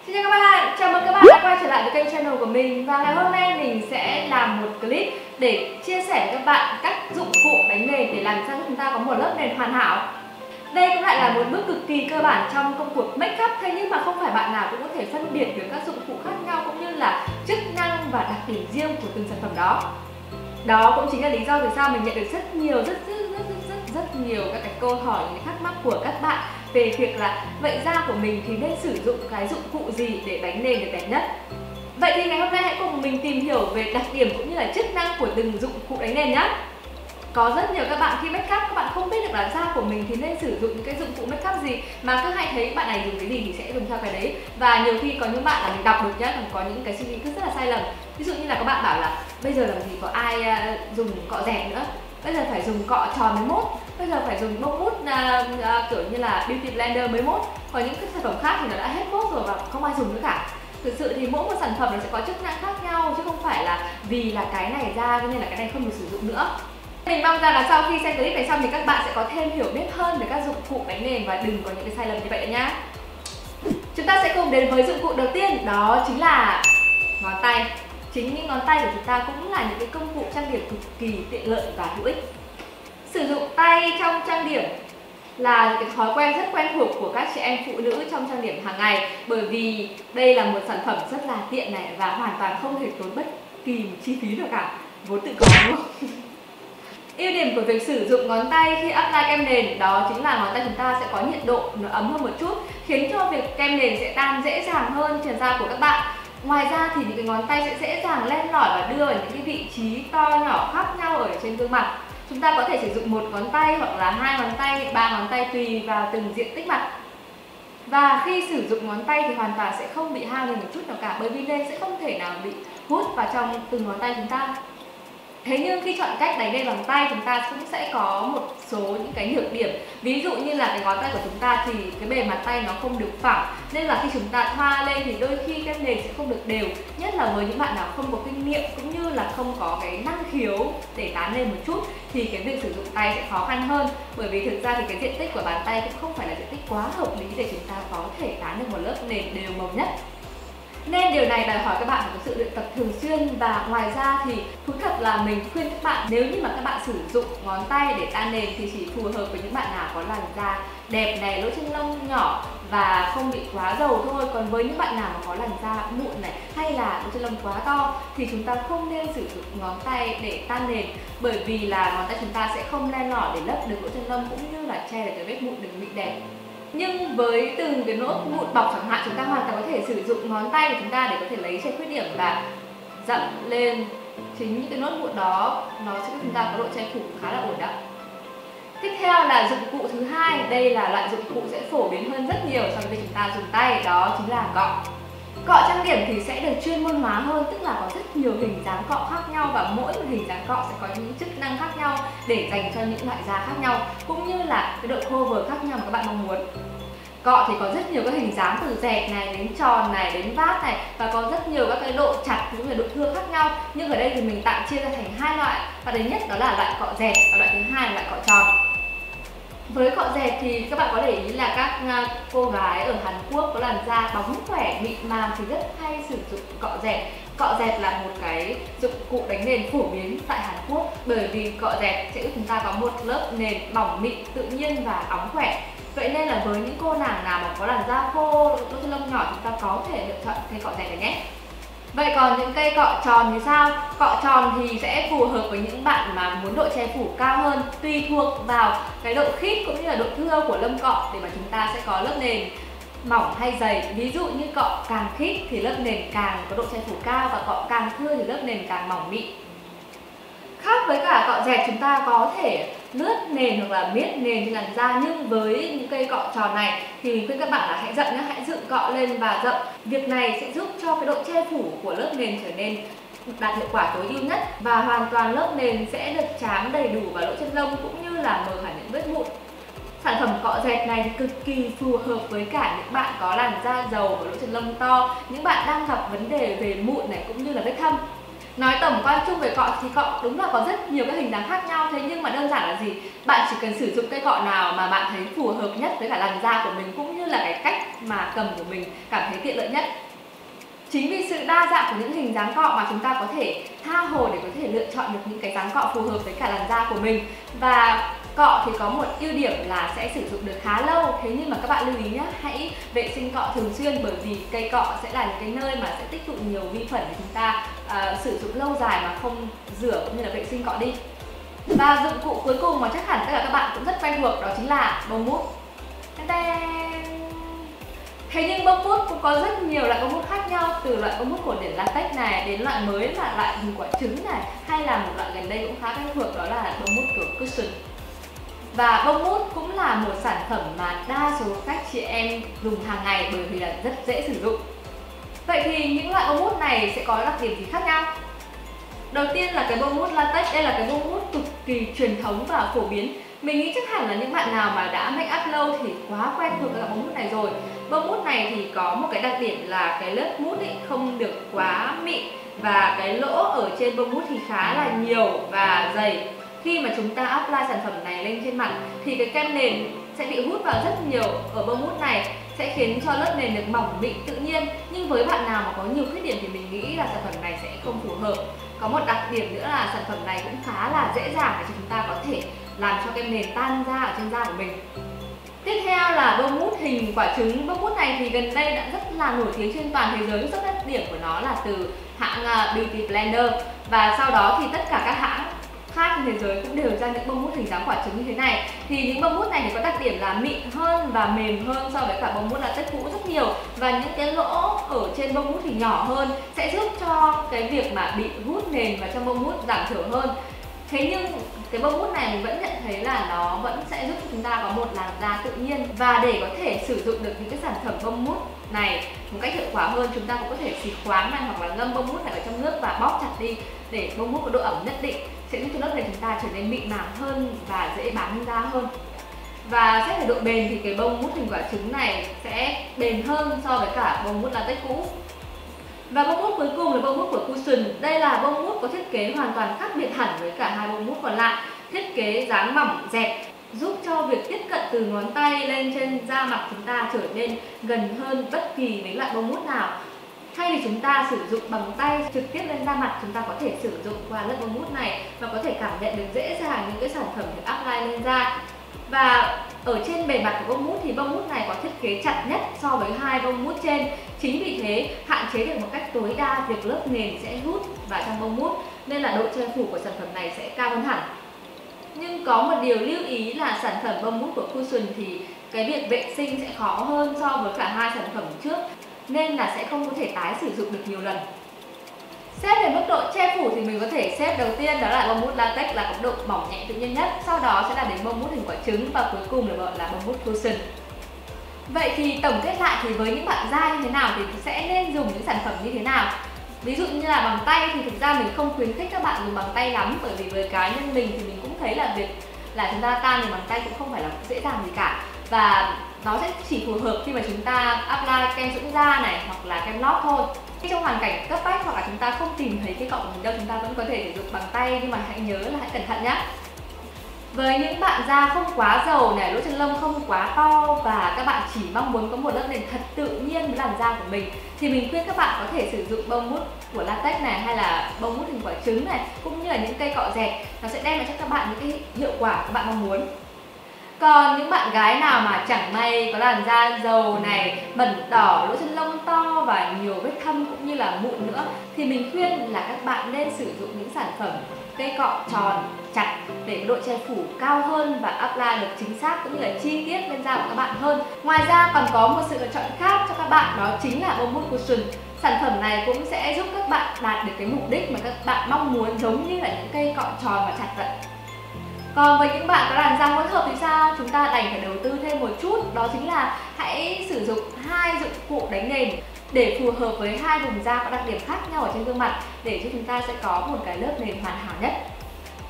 Xin chào các bạn, chào mừng các bạn đã quay trở lại với kênh channel của mình. Và ngày hôm nay mình sẽ làm một clip để chia sẻ với các bạn các dụng cụ đánh nền để làm sao chúng ta có một lớp nền hoàn hảo. Đây cũng lại là một bước cực kỳ cơ bản trong công cuộc make up, thế nhưng mà không phải bạn nào cũng có thể phân biệt được các dụng cụ khác nhau cũng như là chức năng và đặc điểm riêng của từng sản phẩm đó. Đó cũng chính là lý do vì sao mình nhận được rất nhiều các cái câu hỏi, những thắc mắc của các bạn về việc là vậy da của mình thì nên sử dụng cái dụng cụ gì để đánh nền được đẹp nhất. Vậy thì ngày hôm nay hãy cùng mình tìm hiểu về đặc điểm cũng như là chức năng của từng dụng cụ đánh nền nhé. Có rất nhiều các bạn khi make up các bạn không biết được là da của mình thì nên sử dụng những cái dụng cụ make up gì, mà cứ hay thấy bạn này dùng cái gì thì sẽ dùng theo cái đấy. Và nhiều khi có những bạn là mình đọc được nhá, còn có những cái suy nghĩ cứ rất là sai lầm. Ví dụ như là các bạn bảo là bây giờ làm gì có ai dùng cọ dẹt nữa, bây giờ phải dùng cọ tròn mới mốt, bây giờ phải dùng bông mút kiểu như là beauty blender mới mốt, còn những cái sản phẩm khác thì nó đã hết mốt rồi và không ai dùng nữa cả. Thực sự thì mỗi một sản phẩm nó sẽ có chức năng khác nhau, chứ không phải là vì là cái này ra cho nên là cái này không được sử dụng nữa. Mình mong rằng là sau khi xem clip này xong thì các bạn sẽ có thêm hiểu biết hơn về các dụng cụ đánh nền và đừng có những cái sai lầm như vậy nữa nhá. Chúng ta sẽ cùng đến với dụng cụ đầu tiên, đó chính là ngón tay. Chính những ngón tay của chúng ta cũng là những cái công cụ trang điểm cực kỳ tiện lợi và hữu ích. Sử dụng tay trong trang điểm là cái thói quen rất quen thuộc của các chị em phụ nữ trong trang điểm hàng ngày, bởi vì đây là một sản phẩm rất là tiện này và hoàn toàn không hề tốn bất kỳ chi phí nào cả, vốn tự có đúng không? Ưu điểm của việc sử dụng ngón tay khi apply kem nền đó chính là ngón tay chúng ta sẽ có nhiệt độ nó ấm hơn một chút, khiến cho việc kem nền sẽ tan dễ dàng hơn trên da của các bạn. Ngoài ra thì những cái ngón tay sẽ dễ dàng len lỏi và đưa vào những cái vị trí to nhỏ khác nhau ở trên gương mặt. Chúng ta có thể sử dụng một ngón tay hoặc là hai ngón tay, ba ngón tay tùy vào từng diện tích mặt. Và khi sử dụng ngón tay thì hoàn toàn sẽ không bị hao nền một chút nào cả, bởi vì nền sẽ không thể nào bị hút vào trong từng ngón tay chúng ta. Thế nhưng khi chọn cách đánh nền bằng tay, chúng ta cũng sẽ có một số những cái nhược điểm. Ví dụ như là cái ngón tay của chúng ta thì cái bề mặt tay nó không được phẳng, nên là khi chúng ta thoa lên thì đôi khi kem nền sẽ không được đều. Nhất là với những bạn nào không có kinh nghiệm cũng như là không có cái năng khiếu để tán nền một chút thì cái việc sử dụng tay sẽ khó khăn hơn. Bởi vì thực ra thì cái diện tích của bàn tay cũng không phải là diện tích quá hợp lý để chúng ta có thể tán được một lớp nền đều màu nhất. Nên điều này đòi hỏi các bạn phải có sự luyện tập thường xuyên. Và ngoài ra thì thú thật là mình khuyên các bạn, nếu như mà các bạn sử dụng ngón tay để tan nền thì chỉ phù hợp với những bạn nào có làn da đẹp này, lỗ chân lông nhỏ và không bị quá dầu thôi. Còn với những bạn nào mà có làn da mụn này hay là lỗ chân lông quá to thì chúng ta không nên sử dụng ngón tay để tan nền, bởi vì là ngón tay chúng ta sẽ không len lỏi để lấp được lỗ chân lông cũng như là che được cái vết mụn đừng bị đẹp. Nhưng với từng cái nốt mụn bọc chẳng hạn, chúng ta hoàn toàn có thể sử dụng ngón tay của chúng ta để có thể lấy che khuyết điểm và dặm lên chính những cái nốt mụn đó, nó sẽ giúp chúng ta có độ che phủ khá là ổn đó. Tiếp theo là dụng cụ thứ hai, đây là loại dụng cụ sẽ phổ biến hơn rất nhiều so với việc chúng ta dùng tay, đó chính là cọ. Cọ trang điểm thì sẽ được chuyên môn hóa hơn, tức là có rất nhiều hình dáng cọ khác nhau và mỗi một hình dáng cọ sẽ có những chức năng khác nhau để dành cho những loại da khác nhau, cũng như là cái độ cover khác nhau mà các bạn mong muốn. Cọ thì có rất nhiều các hình dáng từ dẹt này đến tròn này đến vát này, và có rất nhiều các cái độ chặt cũng như độ thưa khác nhau. Nhưng ở đây thì mình tạm chia ra thành hai loại, và thứ nhất đó là loại cọ dẹt và loại thứ hai là loại cọ tròn. Với cọ dẹt thì các bạn có để ý là các cô gái ở Hàn Quốc có làn da bóng khỏe, mịn màng thì rất hay sử dụng cọ dẹt. Cọ dẹt là một cái dụng cụ đánh nền phổ biến tại Hàn Quốc, bởi vì cọ dẹt sẽ giúp chúng ta có một lớp nền mỏng mịn, tự nhiên và óng khỏe. Vậy nên là với những cô nàng nào mà có làn da khô, lỗ chân lông nhỏ, chúng ta có thể lựa chọn cây cọ dẹt này nhé. Vậy còn những cây cọ tròn thì sao? Cọ tròn thì sẽ phù hợp với những bạn mà muốn độ che phủ cao hơn, tùy thuộc vào cái độ khít cũng như là độ thưa của lông cọ để mà chúng ta sẽ có lớp nền mỏng hay dày. Ví dụ như cọ càng khít thì lớp nền càng có độ che phủ cao, và cọ càng thưa thì lớp nền càng mỏng mịn. Khác với cả cọ dẹt, chúng ta có thể lướt nền hoặc là miết nền trên làn da, nhưng với những cây cọ tròn này thì mình khuyên các bạn là hãy dậm nhé, hãy dựng cọ lên và dậm. Việc này sẽ giúp cho cái độ che phủ của lớp nền trở nên đạt hiệu quả tối ưu nhất, và hoàn toàn lớp nền sẽ được trám đầy đủ vào lỗ chân lông cũng như là mờ hẳn những vết mụn. Sản phẩm cọ dẹt này thì cực kỳ phù hợp với cả những bạn có làn da dầu và lỗ chân lông to, những bạn đang gặp vấn đề về mụn này cũng như là vết thâm. Nói tổng quan chung về cọ thì cọ đúng là có rất nhiều các hình dáng khác nhau, thế nhưng mà đơn giản là gì? Bạn chỉ cần sử dụng cây cọ nào mà bạn thấy phù hợp nhất với cả làn da của mình cũng như là cái cách mà cầm của mình cảm thấy tiện lợi nhất. Chính vì sự đa dạng của những hình dáng cọ mà chúng ta có thể tha hồ để có thể lựa chọn được những cái dáng cọ phù hợp với cả làn da của mình. Và cọ thì có một ưu điểm là sẽ sử dụng được khá lâu, thế nhưng mà các bạn lưu ý nhé, hãy vệ sinh cọ thường xuyên, bởi vì cây cọ sẽ là những cái nơi mà sẽ tích tụ nhiều vi khuẩn để chúng ta sử dụng lâu dài mà không rửa cũng như là vệ sinh cọ đi. Và dụng cụ cuối cùng mà chắc hẳn tất cả các bạn cũng rất quen thuộc, đó chính là bông mút. Thế nhưng bông mút cũng có rất nhiều loại bông mút khác nhau, từ loại bông mút cổ điển latex này đến loại mới là loại hình quả trứng này, hay là một loại gần đây cũng khá quen thuộc đó là bông mút kiểu cushion. Và bông mút cũng là một sản phẩm mà đa số các chị em dùng hàng ngày bởi vì là rất dễ sử dụng. Vậy thì những loại bông mút này sẽ có đặc điểm gì khác nhau? Đầu tiên là cái bông mút latex, đây là cái bông mút cực kỳ truyền thống và phổ biến. Mình nghĩ chắc hẳn là những bạn nào mà đã make up lâu thì quá quen thuộc với bông mút này rồi. Bông mút này thì có một cái đặc điểm là cái lớp mút ấy không được quá mịn và cái lỗ ở trên bông mút thì khá là nhiều và dày. Khi mà chúng ta apply sản phẩm này lên trên mặt thì cái kem nền sẽ bị hút vào rất nhiều ở bông mút này, sẽ khiến cho lớp nền được mỏng mịn tự nhiên. Nhưng với bạn nào mà có nhiều khuyết điểm thì mình nghĩ là sản phẩm này sẽ không phù hợp. Có một đặc điểm nữa là sản phẩm này cũng khá là dễ dàng để chúng ta có thể làm cho kem nền tan ra ở trên da của mình. Tiếp theo là bông mút hình quả trứng. Bông mút này thì gần đây đã rất là nổi tiếng trên toàn thế giới. Xuất phát điểm của nó là từ hãng Beauty Blender, và sau đó thì tất cả các hãng khác trên thế giới cũng đều ra những bông mút hình dáng quả trứng như thế này. Thì những bông mút này thì có đặc điểm là mịn hơn và mềm hơn so với cả bông mút latex cũ rất nhiều, và những cái lỗ ở trên bông mút thì nhỏ hơn, sẽ giúp cho cái việc mà bị hút nền vào trong bông mút giảm thiểu hơn. Thế nhưng cái bông mút này mình vẫn nhận thấy là nó vẫn sẽ giúp cho chúng ta có một làn da tự nhiên, và để có thể sử dụng được những cái sản phẩm bông mút này một cách hiệu quả hơn, chúng ta cũng có thể xịt khoáng này hoặc là ngâm bông mút này ở trong nước và bóp chặt đi để bông mút có độ ẩm nhất định, sẽ giúp cho lớp này chúng ta trở nên mịn màng hơn và dễ bám lên da hơn. Và xét về độ bền thì cái bông mút hình quả trứng này sẽ bền hơn so với cả bông mút latex cũ. Và bông mút cuối cùng là bông mút của Cushion. Đây là bông mút có thiết kế hoàn toàn khác biệt hẳn với cả hai bông mút còn lại. Thiết kế dáng mỏng dẹt, giúp cho việc tiếp cận từ ngón tay lên trên da mặt chúng ta trở nên gần hơn bất kỳ với loại bông mút nào. Thay vì chúng ta sử dụng bằng tay trực tiếp lên da mặt, chúng ta có thể sử dụng qua lớp bông mút này và có thể cảm nhận được dễ dàng những cái sản phẩm được apply lên da. Và ở trên bề mặt của bông mút thì bông mút này có thiết kế chặt nhất so với hai bông mút trên. Chính vì thế hạn chế được một cách tối đa việc lớp nền sẽ hút vào trong bông mút, nên là độ che phủ của sản phẩm này sẽ cao hơn hẳn. Nhưng có một điều lưu ý là sản phẩm bông mút của Cushion thì cái việc vệ sinh sẽ khó hơn so với cả hai sản phẩm trước, nên là sẽ không có thể tái sử dụng được nhiều lần. Xếp về mức độ che phủ thì mình có thể xếp đầu tiên đó là bông mút latex là có độ mỏng nhẹ tự nhiên nhất, sau đó sẽ là đến bông mút hình quả trứng và cuối cùng là bông mút Cushion. Vậy thì tổng kết lại thì với những bạn da như thế nào thì sẽ nên dùng những sản phẩm như thế nào? Ví dụ như là bằng tay thì thực ra mình không khuyến khích các bạn dùng bằng tay lắm, bởi vì với cá nhân mình thì mình cũng thấy là việc là chúng ta tan thì bằng tay cũng không phải là dễ dàng gì cả, và nó sẽ chỉ phù hợp khi mà chúng ta apply kem dưỡng da này hoặc là kem lót thôi. Trong hoàn cảnh cấp bách hoặc là chúng ta không tìm thấy cái cọ của mình đâu, chúng ta vẫn có thể sử dụng bằng tay, nhưng mà hãy nhớ là hãy cẩn thận nhé. Với những bạn da không quá dầu này, lỗ chân lông không quá to và các bạn chỉ mong muốn có một lớp nền thật tự nhiên với làn da của mình thì mình khuyên các bạn có thể sử dụng bông mút của latex này hay là bông mút hình quả trứng này, cũng như là những cây cọ dẹt, nó sẽ đem lại cho các bạn những cái hiệu quả các bạn mong muốn. Còn những bạn gái nào mà chẳng may có làn da dầu này, bẩn đỏ, lỗ chân lông to và nhiều vết thâm cũng như là mụn nữa thì mình khuyên là các bạn nên sử dụng những sản phẩm cây cọ tròn, chặt để độ che phủ cao hơn và apply được chính xác cũng như là chi tiết lên da của các bạn hơn. Ngoài ra còn có một sự lựa chọn khác cho các bạn, đó chính là bông mút Cushion. Sản phẩm này cũng sẽ giúp các bạn đạt được cái mục đích mà các bạn mong muốn, giống như là những cây cọ tròn và chặt vậy. Còn với những bạn có làn da hỗn hợp thì sao? Chúng ta đành phải đầu tư thêm một chút, đó chính là hãy sử dụng hai dụng cụ đánh nền để phù hợp với hai vùng da có đặc điểm khác nhau ở trên gương mặt, để cho chúng ta sẽ có một cái lớp nền hoàn hảo nhất.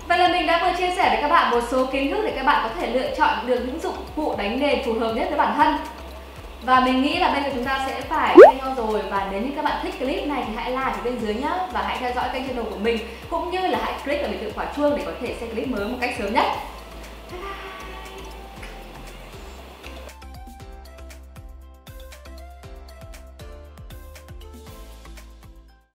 Vậy là mình đã vừa chia sẻ với các bạn một số kiến thức để các bạn có thể lựa chọn được những dụng cụ đánh nền phù hợp nhất với bản thân. Và mình nghĩ là bây giờ chúng ta sẽ phải thay nhau rồi. rồi. Và nếu như các bạn thích clip này thì hãy like ở bên dưới nhé. Và hãy theo dõi kênh channel của mình, cũng như là hãy click vào biểu tượng quả chuông để có thể xem clip mới một cách sớm nhất. Bye bye.